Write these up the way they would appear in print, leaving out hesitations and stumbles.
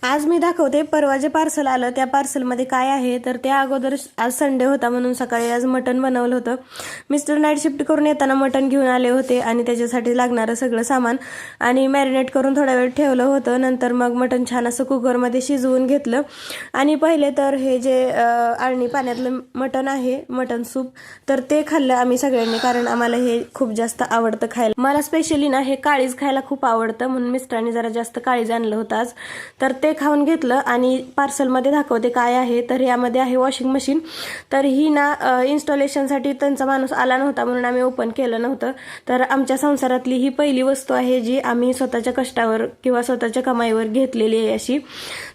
आज मी दाखवते परवा जे पार्सल आलं त्या पार्सलमध्ये काय आहे. तर त्या अगोदर आज संडे होता म्हणून सकाळी आज मटण बनवलं होतं. मिस्टर नाईट शिफ्ट करून येताना मटण घेऊन आले होते आणि त्याच्यासाठी लागणारं सगळं सामान आणि मॅरिनेट करून थोडा वेळ ठेवलं होतं. नंतर मग मटण छान असं कुकरमध्ये शिजवून घेतलं आणि पहिले तर हे जे आळणी पाण्यातलं मटण आहे, मटण सूप, तर ते खाल्लं आम्ही सगळ्यांनी, कारण आम्हाला हे खूप जास्त आवडतं खायला. मला स्पेशली ना हे काळीज खायला खूप आवडतं म्हणून मिस्टरांनी जरा जास्त काळीज आणलं होतं आज. तर ते खाऊन घेतलं आणि पार्सलमध्ये दाखवते काय आहे. तर यामध्ये आहे वॉशिंग मशीन. तर ही ना इन्स्टॉलेशनसाठी त्यांचा माणूस आला नव्हता म्हणून आम्ही ओपन केलं नव्हतं. तर आमच्या संसारातली ही पहिली वस्तू आहे जी आम्ही स्वतःच्या कष्टावर किंवा स्वतःच्या कमाईवर घेतलेली आहे अशी.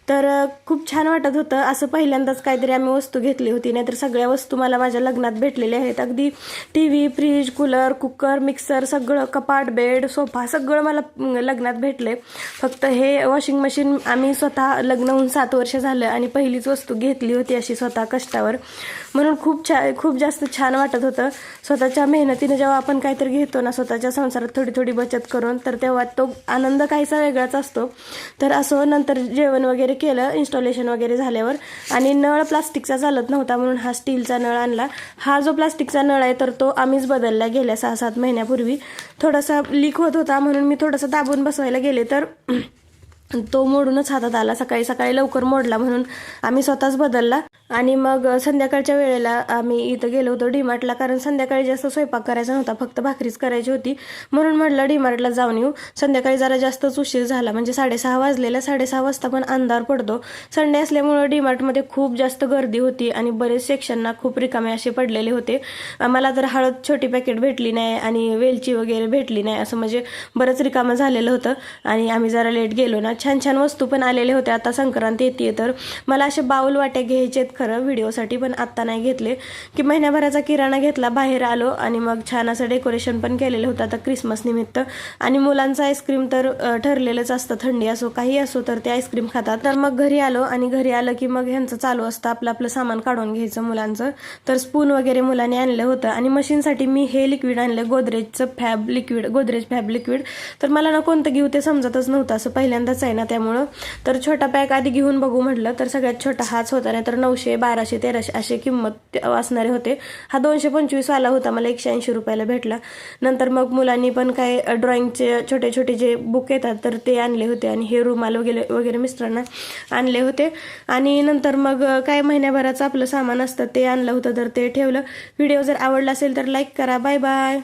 तर खूप छान वाटत होतं. असं पहिल्यांदाच काहीतरी आम्ही वस्तू घेतली होती. नाहीतर सगळ्या वस्तू मला माझ्या लग्नात भेटलेल्या आहेत. अगदी TV, fridge, cooler, cooker, mixer, सगळं, कपाट, बेड, सोफा सगळं मला लग्नात भेटले. फक्त हे वॉशिंग मशीन आम्ही स्वतः लग्न होऊन 7 वर्ष झालं आणि पहिलीच वस्तू घेतली होती अशी स्वतः कष्टावर, म्हणून खूप जास्त छान वाटत होतं. स्वतःच्या मेहनतीने जेव्हा आपण काहीतरी घेतो ना स्वतःच्या संसारात थोडी थोडी बचत करून, तर तेव्हा तो आनंद काहीसा वेगळाच असतो. तर असं नंतर जेवण वगैरे केलं इन्स्टॉलेशन वगैरे झाल्यावर. आणि नळ प्लास्टिकचा चालत नव्हता म्हणून हा स्टीलचा नळ आणला. हा जो प्लास्टिकचा नळ आहे तर तो आम्हीच बदलला गेल्या 6-7 महिन्यापूर्वी. थोडासा लीक होत होता म्हणून मी थोडंसं दाबून बसवायला गेले तर तो मोडूनच हातात आला. सकाळी सकाळी लवकर मोडला म्हणून आम्ही स्वतःच बदलला. आणि मग संध्याकाळच्या वेळेला आम्ही इथं गेलो होतो डीमार्टला, कारण संध्याकाळी जास्त स्वयंपाक करायचा नव्हता, फक्त भाकरीच करायची होती म्हणून म्हटलं डीमार्टला जाऊन येऊ. संध्याकाळी जरा जास्तच उशीर झाला, म्हणजे 6:30 वाजलेला. 6:30 वाजता पण अंधार पडतो. संडे असल्यामुळं डीमार्टमध्ये खूप जास्त गर्दी होती आणि बरेच सेक्शनना खूप रिकामे असे पडलेले होते. मला तर हळद छोटी पॅकेट भेटली नाही आणि वेलची वगैरे भेटली नाही, असं म्हणजे बरंच रिकामं झालेलं होतं आणि आम्ही जरा लेट गेलो ना. छान छान वस्तू पण आलेले होते. आता संक्रांत येते तर मला असे बाऊल वाट्या घ्यायचे खरं व्हिडिओसाठी, पण आत्ता नाही घेतले. की महिन्याभराचा किराणा घेतला, बाहेर आलो आणि मग छान असं डेकोरेशन पण केलेलं होतं आता क्रिसमस निमित्त. आणि मुलांचं आईस्क्रीम तर ठरलेलंच असतं, थंडी असो काही असो तर ते आईस्क्रीम खातात. तर मग घरी आलो आणि घरी आलं की मग ह्यांचं चालू असतं आपलं आपलं सामान काढून घ्यायचं मुलांचं. तर स्पून वगैरे मुलांनी आणलं होतं आणि मशीनसाठी मी हे लिक्विड आणलं, गोदरेजचं Fab liquid, Godrej Fab liquid. तर मला ना कोणतं घेऊ ते समजतच नव्हतं, असं पहिल्यांदाच आहे ना त्यामुळं. तर छोटा पॅक आधी घेऊन बघू म्हटलं, तर सगळ्यात छोटा हाच होता. नाही तर 900, 1200, 1300 असे किंमत असणारे होते. हा 225 वाला होता, मला 180 रुपयाला भेटला. नंतर मग मुलांनी पण काय ड्रॉइंगचे छोटे छोटे जे बुक येतात तर ते आणले होते आणि हे रुमाल वगैरे मिस्टरांना आणले होते. आणि नंतर मग काय महिन्याभराचं आपलं सामान असतं ते आणलं होतं तर ते ठेवलं. व्हिडिओ जर आवडला असेल तर लाईक करा. Bye bye.